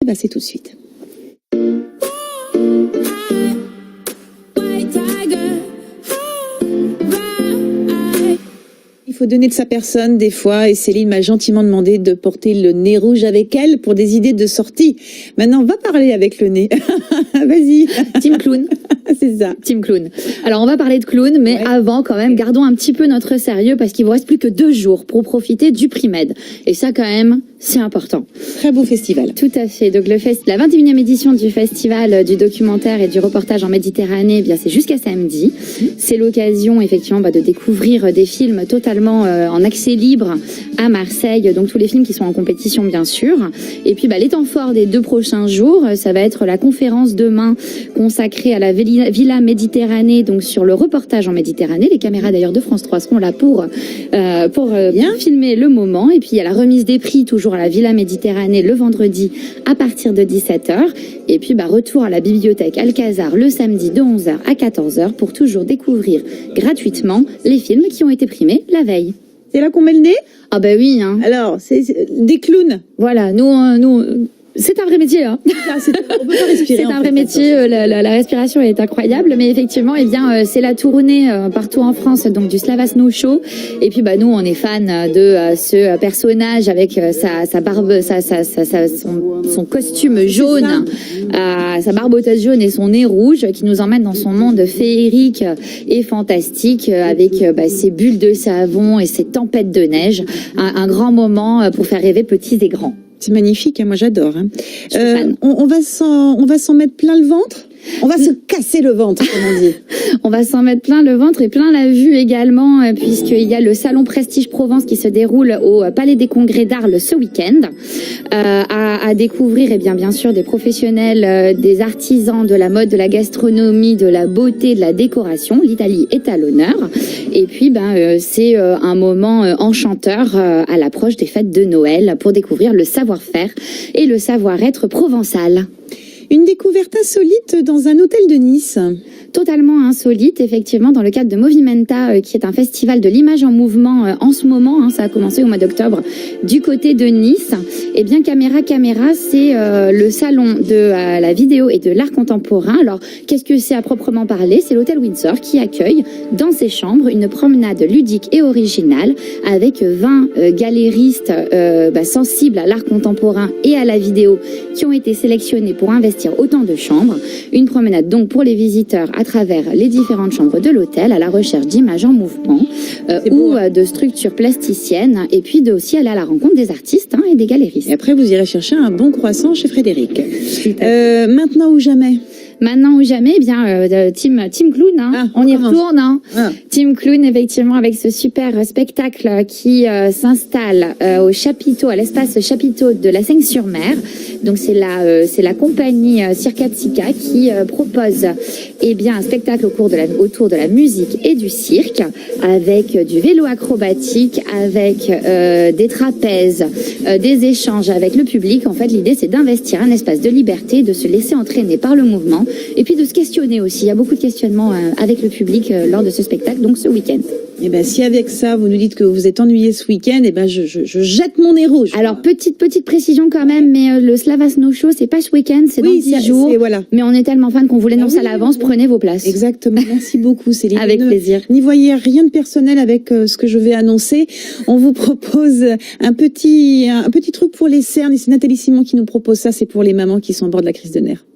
bah c'est tout de suite. Il faut donner de sa personne des fois et Céline m'a gentiment demandé de porter le nez rouge avec elle pour des idées de sortie. Maintenant, on va parler avec le nez. Vas-y. Team clown. C'est ça. Team clown. Alors, on va parler de clown, mais avant, quand même, gardons un petit peu notre sérieux parce qu'il vous reste plus que 2 jours pour profiter du Primed. Et ça, quand même, c'est important. Très beau festival. Tout à fait. Donc, la 21e édition du festival du documentaire et du reportage en Méditerranée, eh bien, c'est jusqu'à samedi. C'est l'occasion, effectivement, de découvrir des films totalement en accès libre à Marseille. Donc, tous les films qui sont en compétition, bien sûr. Et puis, les temps forts des 2 prochains jours, ça va être la conférence demain consacrée à la Villa Méditerranée, donc sur le reportage en Méditerranée. Les caméras d'ailleurs de France 3 seront là pour filmer le moment. Et puis il y a la remise des prix toujours à la Villa Méditerranée le vendredi à partir de 17h. Et puis retour à la bibliothèque Alcazar le samedi de 11h à 14h pour toujours découvrir gratuitement les films qui ont été primés la veille. C'est là qu'on met le nez ? Ah bah oui. Hein. Alors, c'est des clowns. Voilà, nous c'est un vrai métier. Hein. On peut pas respirer. C'est un vrai métier. La respiration est incroyable, mais effectivement, c'est la tournée partout en France, donc du Slava Snow Show. Et puis, nous, on est fan de ce personnage avec sa barbe, son costume jaune, sa barbotage jaune et son nez rouge, qui nous emmène dans son monde féerique et fantastique, avec ses bulles de savon et ses tempêtes de neige. Un grand moment pour faire rêver petits et grands. C'est magnifique, hein, moi j'adore. Hein. On va s'en mettre plein le ventre. On va se casser le ventre, comme on dit. On va s'en mettre plein le ventre et plein la vue également, puisqu'il y a le Salon Prestige Provence qui se déroule au Palais des Congrès d'Arles ce week-end. À découvrir, bien sûr, des professionnels, des artisans de la mode, de la gastronomie, de la beauté, de la décoration. L'Italie est à l'honneur. Et puis, c'est un moment enchanteur à l'approche des fêtes de Noël pour découvrir le savoir-faire et le savoir-être provençal. Une découverte insolite dans un hôtel de Nice. Totalement insolite, effectivement, dans le cadre de Movimenta, qui est un festival de l'image en mouvement en ce moment. Hein, ça a commencé au mois d'octobre du côté de Nice. Eh bien, Caméra, c'est le salon de la vidéo et de l'art contemporain. Alors, qu'est-ce que c'est à proprement parler ? C'est l'hôtel Windsor qui accueille dans ses chambres une promenade ludique et originale avec 20 galéristes sensibles à l'art contemporain et à la vidéo qui ont été sélectionnés pour investir autant de chambres. Une promenade donc pour les visiteurs à travers les différentes chambres de l'hôtel à la recherche d'images en mouvement de structures plasticiennes et puis aussi aller à la rencontre des artistes et des galéristes. Et après, vous irez chercher un bon croissant chez Frédéric. Maintenant ou jamais ? Maintenant ou jamais, team clown, on y retourne. Team clown, effectivement, avec ce super spectacle qui s'installe au chapiteau, à l'espace chapiteau de la Seigne-sur-Mer. Donc c'est la compagnie Circatsica qui propose un spectacle autour de la musique et du cirque, avec du vélo acrobatique, avec des trapèzes, des échanges avec le public. En fait, l'idée c'est d'investir un espace de liberté, de se laisser entraîner par le mouvement. Et puis de se questionner aussi. Il y a beaucoup de questionnements avec le public lors de ce spectacle, donc ce week-end. Et si avec ça, vous nous dites que vous êtes ennuyé ce week-end, je jette mon nez rouge. Alors, petite précision quand même, mais le Slava Snow Show, c'est pas ce week-end, c'est dans 10 jours. Voilà. Mais on est tellement fans qu'on vous l'annonce à l'avance, prenez vos places. Exactement. Merci beaucoup, Céline. Avec plaisir. N'y voyez rien de personnel avec ce que je vais annoncer. On vous propose un petit truc pour les cernes, et c'est Nathalie Simon qui nous propose ça, c'est pour les mamans qui sont au bord de la crise de nerfs.